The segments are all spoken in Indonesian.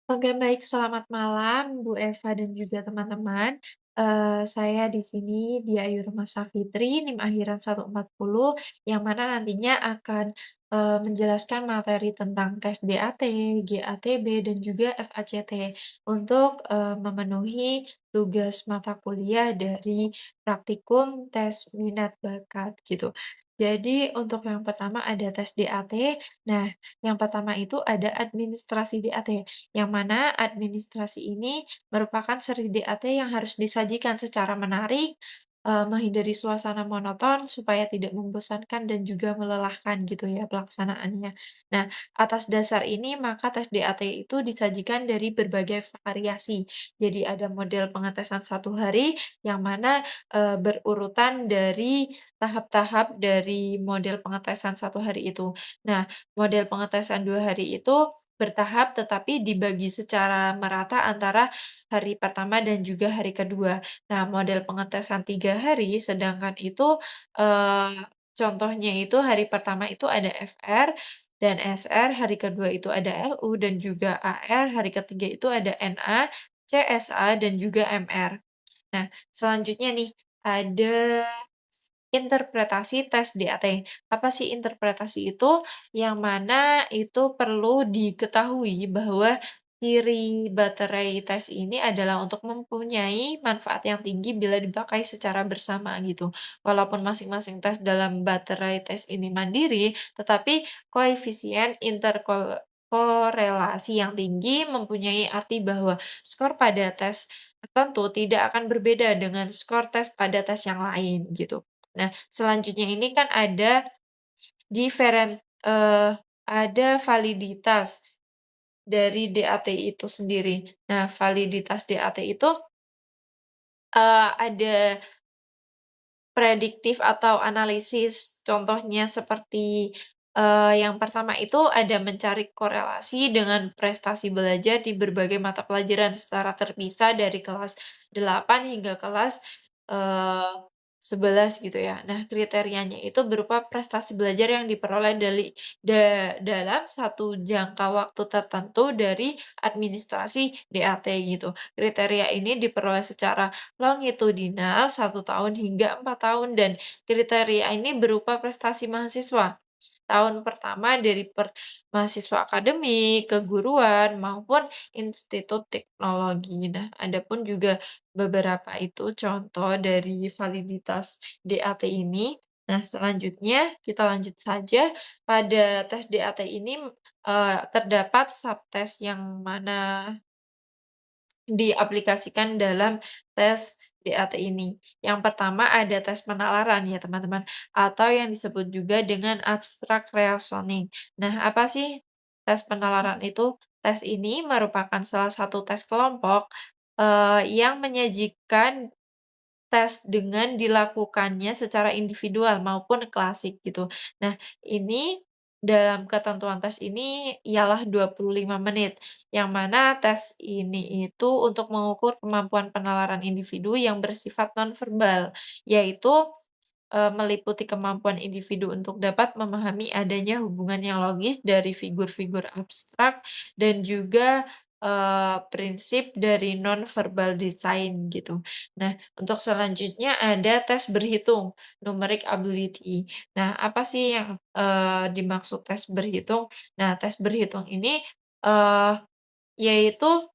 Oke, baik. Selamat malam, Bu Eva dan juga teman-teman. Saya di sini Dia Ayu Rahmasa Fitri, NIM akhiran 140, yang mana nantinya akan, menjelaskan materi tentang tes DAT, GATB, dan juga FACT untuk, memenuhi tugas mata kuliah dari praktikum tes minat bakat, gitu. Jadi untuk yang pertama ada tes DAT. Nah, yang pertama itu ada administrasi DAT. Yang mana administrasi ini merupakan seri DAT yang harus disajikan secara menarik, menghindari suasana monoton supaya tidak membosankan dan juga melelahkan gitu ya pelaksanaannya. Nah, atas dasar ini maka tes DAT itu disajikan dari berbagai variasi. Jadi ada model pengetesan 1 hari yang mana, berurutan dari tahap-tahap dari model pengetesan 1 hari itu. Nah, model pengetesan 2 hari itu bertahap tetapi dibagi secara merata antara hari pertama dan juga hari kedua. Nah, model pengetesan 3 hari sedangkan itu, contohnya itu hari pertama itu ada FR dan SR, hari kedua itu ada LU dan juga AR, hari ketiga itu ada NA, CSA, dan juga MR. Nah, selanjutnya nih ada interpretasi tes DAT. Apa sih interpretasi itu? Yang mana itu perlu diketahui bahwa ciri baterai tes ini adalah untuk mempunyai manfaat yang tinggi bila dipakai secara bersama gitu. Walaupun masing-masing tes dalam baterai tes ini mandiri, tetapi koefisien interkorelasi yang tinggi mempunyai arti bahwa skor pada tes tertentu tidak akan berbeda dengan skor tes pada tes yang lain gitu. Nah, selanjutnya ini kan ada diferen ada validitas dari DAT itu sendiri. Nah, validitas DAT itu, ada prediktif atau analisis. Contohnya seperti, yang pertama itu ada mencari korelasi dengan prestasi belajar di berbagai mata pelajaran secara terpisah dari kelas 8 hingga kelas, eee, 11 gitu ya. Nah, kriterianya itu berupa prestasi belajar yang diperoleh dalam satu jangka waktu tertentu dari administrasi DAT gitu. Kriteria ini diperoleh secara longitudinal 1 tahun hingga 4 tahun dan kriteria ini berupa prestasi mahasiswa. Tahun pertama dari mahasiswa akademik, keguruan, maupun institut teknologi. Nah, ada pun juga beberapa itu contoh dari validitas DAT ini. Nah, selanjutnya kita lanjut saja. Pada tes DAT ini, terdapat subtes yang mana diaplikasikan dalam tes DAT ini. Yang pertama ada tes penalaran ya teman-teman, atau yang disebut juga dengan abstract reasoning. Nah, apa sih tes penalaran itu? Tes ini merupakan salah satu tes kelompok, yang menyajikan tes dengan dilakukannya secara individual maupun klasik gitu. Nah, ini dalam ketentuan tes ini ialah 25 menit, yang mana tes ini itu untuk mengukur kemampuan penalaran individu yang bersifat nonverbal, yaitu meliputi kemampuan individu untuk dapat memahami adanya hubungan yang logis dari figur-figur abstrak dan juga, prinsip dari non-verbal design gitu. Nah, untuk selanjutnya ada tes berhitung, numeric ability. Nah, apa sih yang, dimaksud tes berhitung? Nah, tes berhitung ini, eee, yaitu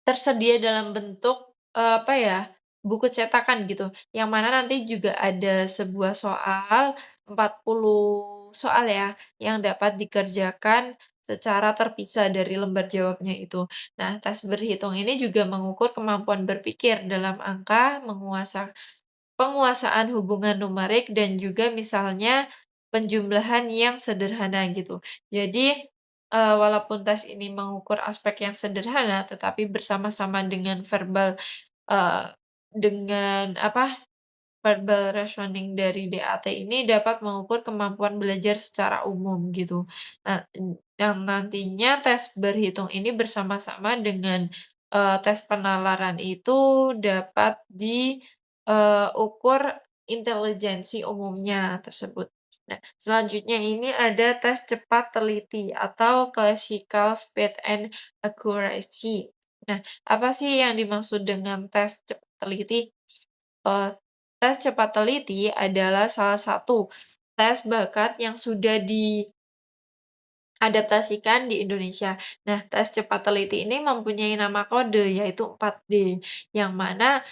tersedia dalam bentuk, apa ya, buku cetakan gitu, yang mana nanti juga ada sebuah soal, 40 soal ya, yang dapat dikerjakan secara terpisah dari lembar jawabnya itu. Nah, tes berhitung ini juga mengukur kemampuan berpikir dalam angka, penguasaan hubungan numerik, dan juga misalnya penjumlahan yang sederhana gitu. Jadi, walaupun tes ini mengukur aspek yang sederhana, tetapi bersama-sama dengan eee, dengan apa, verbal rationing dari DAT ini dapat mengukur kemampuan belajar secara umum gitu. Nah, yang nantinya tes berhitung ini bersama-sama dengan, tes penalaran itu dapat ukur intelijensi umumnya tersebut. Nah, selanjutnya ini ada tes cepat teliti atau Classical Speed and Accuracy. Nah, apa sih yang dimaksud dengan tes cepat teliti? Eee, Tes cepat teliti adalah salah satu tes bakat yang sudah diadaptasikan di Indonesia. Nah, tes cepat teliti ini mempunyai nama kode yaitu 4D, yang mana,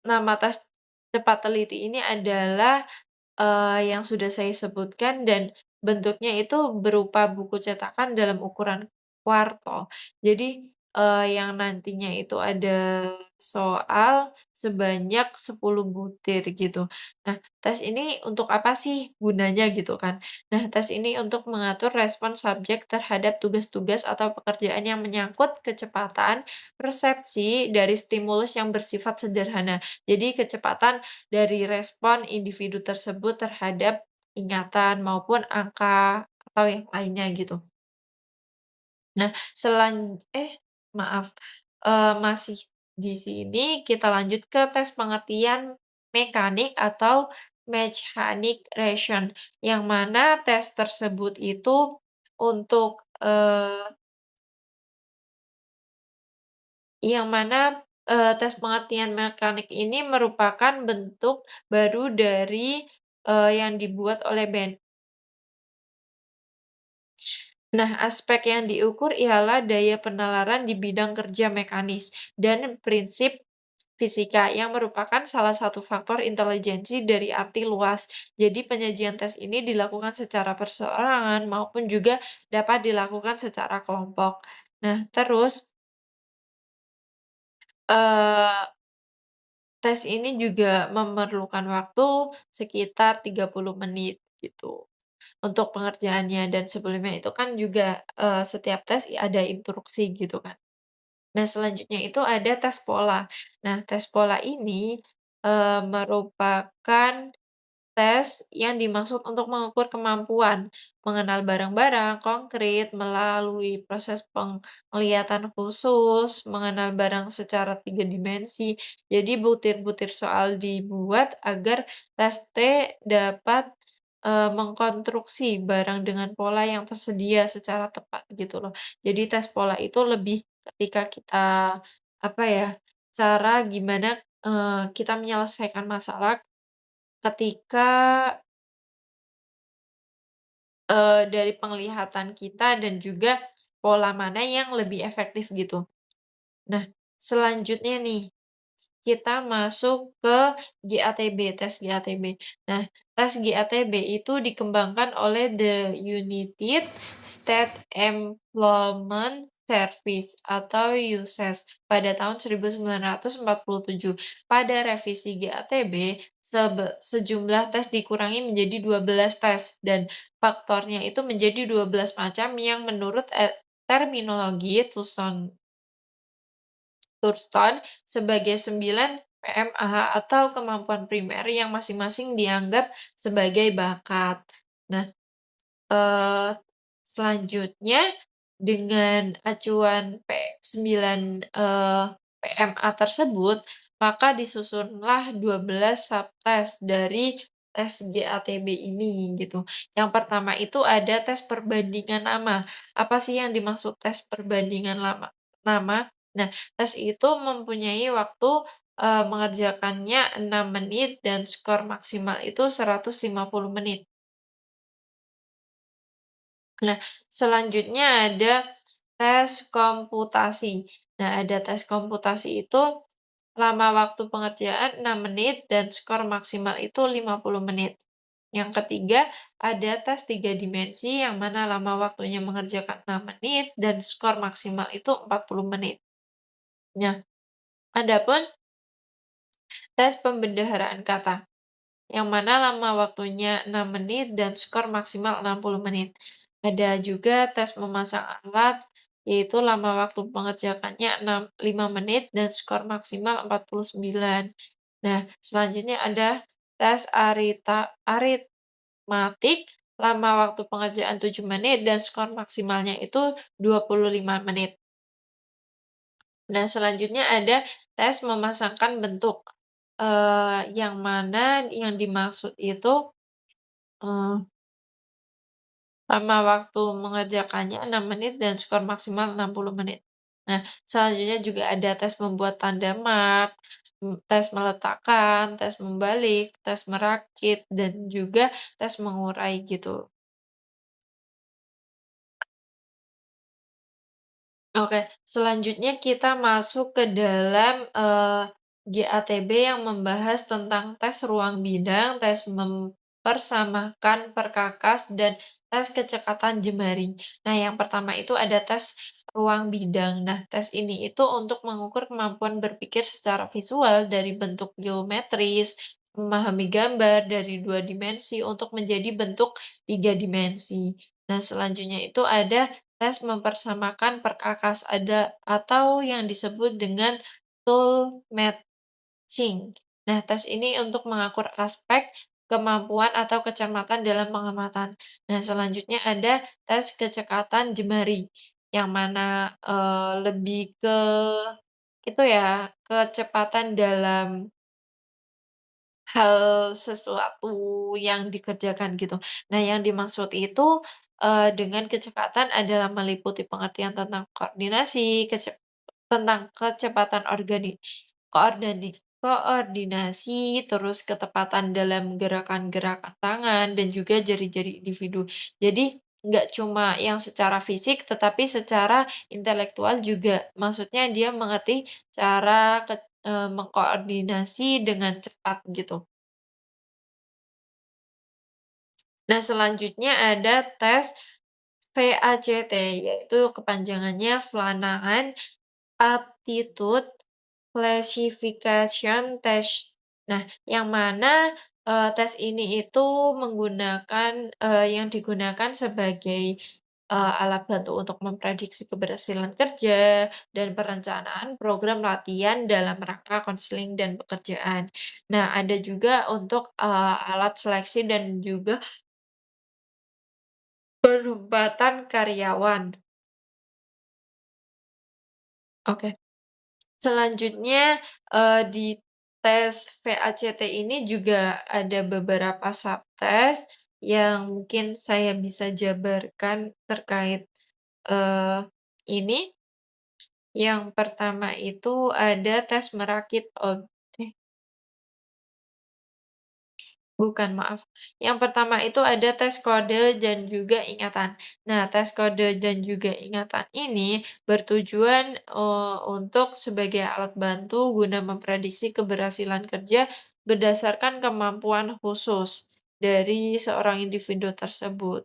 nama tes cepat teliti ini adalah yang sudah saya sebutkan dan bentuknya itu berupa buku cetakan dalam ukuran kuarto. Jadi, yang nantinya itu ada soal sebanyak 10 butir gitu. Nah, tes ini untuk apa sih gunanya gitu kan. Nah, tes ini untuk mengatur respon subjek terhadap tugas-tugas atau pekerjaan yang menyangkut kecepatan persepsi dari stimulus yang bersifat sederhana. Jadi kecepatan dari respon individu tersebut terhadap ingatan maupun angka atau yang lainnya gitu. Nah, maaf, masih di sini kita lanjut ke tes pengertian mekanik atau mechanic ration, yang mana tes tersebut itu untuk, tes pengertian mekanik ini merupakan bentuk baru dari, yang dibuat oleh Nah, aspek yang diukur ialah daya penalaran di bidang kerja mekanis dan prinsip fisika yang merupakan salah satu faktor intelijensi dari arti luas. Jadi penyajian tes ini dilakukan secara perseorangan maupun juga dapat dilakukan secara kelompok. Nah, terus, eee, tes ini juga memerlukan waktu sekitar 30 menit gitu untuk pengerjaannya dan sebelumnya itu kan juga, setiap tes ada instruksi gitu kan. Nah, selanjutnya itu ada tes pola. Nah, tes pola ini, merupakan tes yang dimaksud untuk mengukur kemampuan mengenal barang-barang konkret melalui proses penglihatan khusus, mengenal barang secara 3 dimensi. Jadi butir-butir soal dibuat agar tes T dapat, mengkonstruksi barang dengan pola yang tersedia secara tepat gitu loh. Jadi tes pola itu lebih ketika kita, apa ya, cara gimana, kita menyelesaikan masalah ketika, dari penglihatan kita dan juga pola mana yang lebih efektif gitu. Nah, selanjutnya nih, kita masuk ke GATB, tes GATB. Nah, tes GATB itu dikembangkan oleh The United States Employment Service atau USES pada tahun 1947. Pada revisi GATB, sejumlah tes dikurangi menjadi 12 tes dan faktornya itu menjadi 12 macam yang menurut terminologi Thurston sebagai 9 PMA atau kemampuan primer yang masing-masing dianggap sebagai bakat. Nah, eee, selanjutnya dengan acuan 9, PMA tersebut, maka disusunlah 12 subtes dari tes GATB ini gitu. Yang pertama itu ada tes perbandingan nama. Apa sih yang dimaksud tes perbandingan nama? Nah, tes itu mempunyai waktu, mengerjakannya 6 menit dan skor maksimal itu 150 menit. Nah, selanjutnya ada tes komputasi. Nah, ada tes komputasi itu lama waktu pengerjaan 6 menit dan skor maksimal itu 50 menit. Yang ketiga, ada tes 3 dimensi yang mana lama waktunya mengerjakan 6 menit dan skor maksimal itu 40 menit. Nah, adapun tes pembendaharaan kata, yang mana lama waktunya 6 menit dan skor maksimal 60 menit. Ada juga tes memasang alat, yaitu lama waktu mengerjakannya 5 menit dan skor maksimal 49. Nah, selanjutnya ada tes aritmatik, lama waktu pengerjaan 7 menit dan skor maksimalnya itu 25 menit. Nah, selanjutnya ada tes memasangkan bentuk, yang mana yang dimaksud itu lama waktu mengerjakannya 6 menit dan skor maksimal 60 menit. Nah, selanjutnya juga ada tes membuat tanda mat, tes meletakkan, tes membalik, tes merakit, dan juga tes mengurai gitu. Oke, selanjutnya kita masuk ke dalam, GATB yang membahas tentang tes ruang bidang, tes mempersamakan perkakas, dan tes kecekatan jemari. Nah, yang pertama itu ada tes ruang bidang. Nah, tes ini itu untuk mengukur kemampuan berpikir secara visual dari bentuk geometris, memahami gambar dari 2 dimensi untuk menjadi bentuk 3 dimensi. Nah, selanjutnya itu ada tes mempersamakan perkakas ada atau yang disebut dengan tool matching. Nah, tes ini untuk mengakur aspek, kemampuan atau kecermatan dalam pengamatan. Nah, selanjutnya ada tes kecekatan jemari, yang mana, lebih ke itu ya, kecepatan dalam hal sesuatu yang dikerjakan gitu. Nah, yang dimaksud itu, dengan kecepatan adalah meliputi pengertian tentang koordinasi, tentang kecepatan koordinasi, terus ketepatan dalam gerakan-gerakan tangan dan juga jari-jari individu. Jadi, nggak cuma yang secara fisik, tetapi secara intelektual juga. Maksudnya dia mengerti cara mengkoordinasi dengan cepat gitu. Nah, selanjutnya ada tes VACT, yaitu kepanjangannya Vlanaan Aptitude Classification Test. Nah, yang mana, tes ini itu yang digunakan sebagai, alat bantu untuk memprediksi keberhasilan kerja dan perencanaan program latihan dalam rangka konseling dan pekerjaan. Nah, ada juga untuk, alat seleksi dan juga penempatan karyawan. Oke. Selanjutnya, di tes VACT ini juga ada beberapa subtes yang mungkin saya bisa jabarkan terkait, eee, ini. Yang pertama itu ada tes merakit bukan, maaf. Yang pertama itu ada tes kode dan juga ingatan. Nah, tes kode dan juga ingatan ini bertujuan, untuk sebagai alat bantu guna memprediksi keberhasilan kerja berdasarkan kemampuan khusus dari seorang individu tersebut.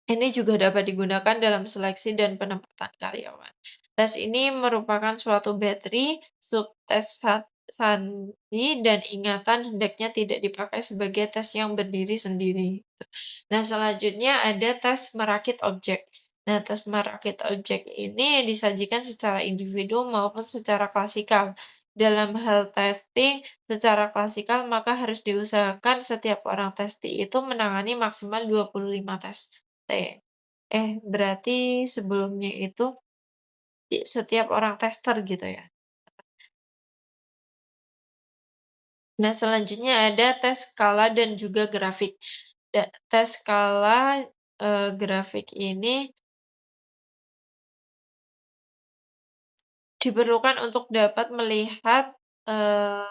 Ini juga dapat digunakan dalam seleksi dan penempatan karyawan. Tes ini merupakan suatu bateri, subtes sandi, dan ingatan hendaknya tidak dipakai sebagai tes yang berdiri sendiri. Nah, selanjutnya ada tes merakit objek. Nah, tes merakit objek ini disajikan secara individu maupun secara klasikal. Dalam hal testing secara klasikal, maka harus diusahakan setiap orang testi itu menangani maksimal 25 tes. Berarti sebelumnya itu setiap orang tester gitu ya? Nah, selanjutnya ada tes skala dan juga grafik. Tes skala, grafik ini diperlukan untuk dapat melihat, eee,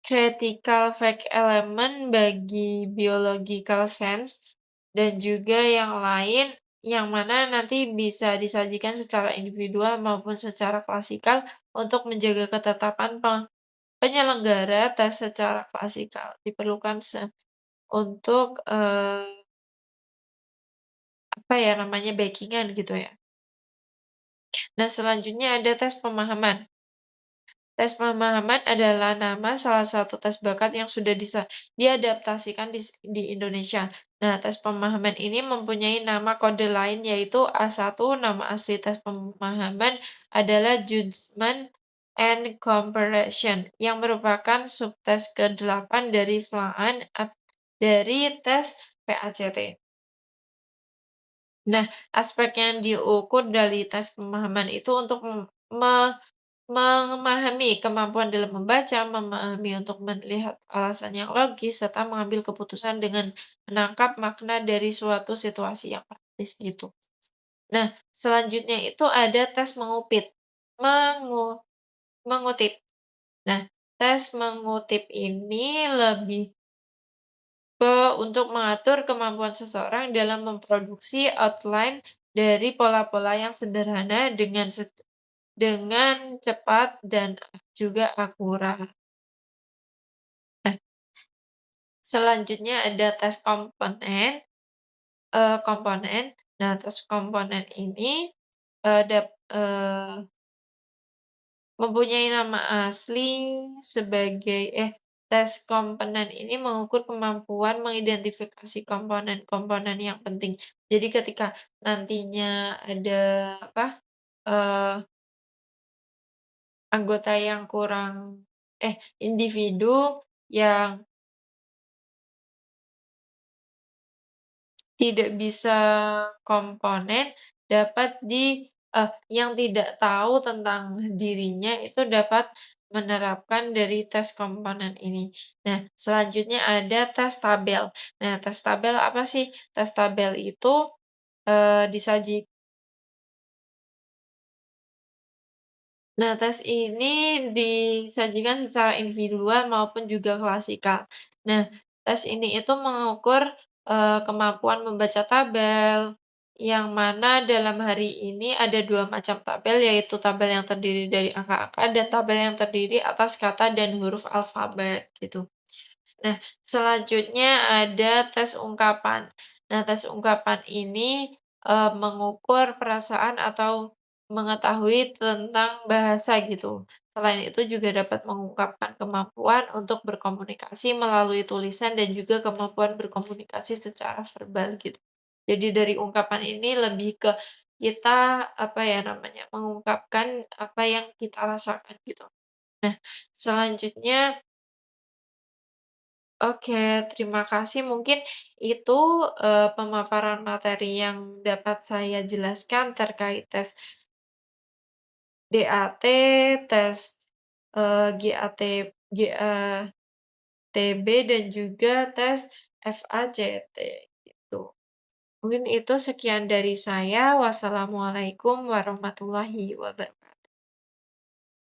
critical fact element bagi biological sense dan juga yang lain, yang mana nanti bisa disajikan secara individual maupun secara klasikal untuk menjaga ketetapan penyelenggara tes secara klasikal. Diperlukan untuk, apa ya namanya, backing-an gitu ya. Nah, selanjutnya ada tes pemahaman. Tes pemahaman adalah nama salah satu tes bakat yang sudah diadaptasikan di Indonesia. Nah, tes pemahaman ini mempunyai nama kode lain yaitu A1. Nama asli tes pemahaman adalah Judgment and Comparison yang merupakan subtes ke-8 dari dari tes PACT. Nah, aspek yang diukur dari tes pemahaman itu untuk memahami kemampuan dalam membaca, memahami untuk melihat alasan yang logis, serta mengambil keputusan dengan menangkap makna dari suatu situasi yang praktis gitu. Nah, selanjutnya itu ada tes mengupit, mengu mengutip. Nah, tes mengutip ini lebih ke untuk mengatur kemampuan seseorang dalam memproduksi outline dari pola-pola yang sederhana dengan cepat dan juga akurat. Nah, selanjutnya ada tes komponen. Nah, tes komponen ini, eee, dap mempunyai nama asli sebagai tes komponen ini mengukur kemampuan mengidentifikasi komponen-komponen yang penting. Jadi ketika nantinya ada apa, eee, anggota yang individu yang tidak bisa komponen dapat yang tidak tahu tentang dirinya itu dapat menerapkan dari tes komponen ini. Nah, selanjutnya ada tes tabel. Nah, tes tabel apa sih? Tes tabel itu, eee, disaji Nah, tes ini disajikan secara individual maupun juga klasikal. Nah, tes ini itu mengukur, kemampuan membaca tabel, yang mana dalam hari ini ada 2 macam tabel, yaitu tabel yang terdiri dari angka-angka dan tabel yang terdiri atas kata dan huruf alfabet, gitu. Nah, selanjutnya ada tes ungkapan. Nah, tes ungkapan ini, mengukur perasaan atau mengetahui tentang bahasa gitu. Selain itu juga dapat mengungkapkan kemampuan untuk berkomunikasi melalui tulisan dan juga kemampuan berkomunikasi secara verbal gitu. Jadi dari ungkapan ini lebih ke kita, apa ya namanya, mengungkapkan apa yang kita rasakan gitu. Nah, selanjutnya oke, terima kasih. Mungkin itu, pemaparan materi yang dapat saya jelaskan terkait tes DAT, tes, GAT GATB, dan juga tes FACT, gitu. Mungkin itu sekian dari saya. Wassalamualaikum warahmatullahi wabarakatuh.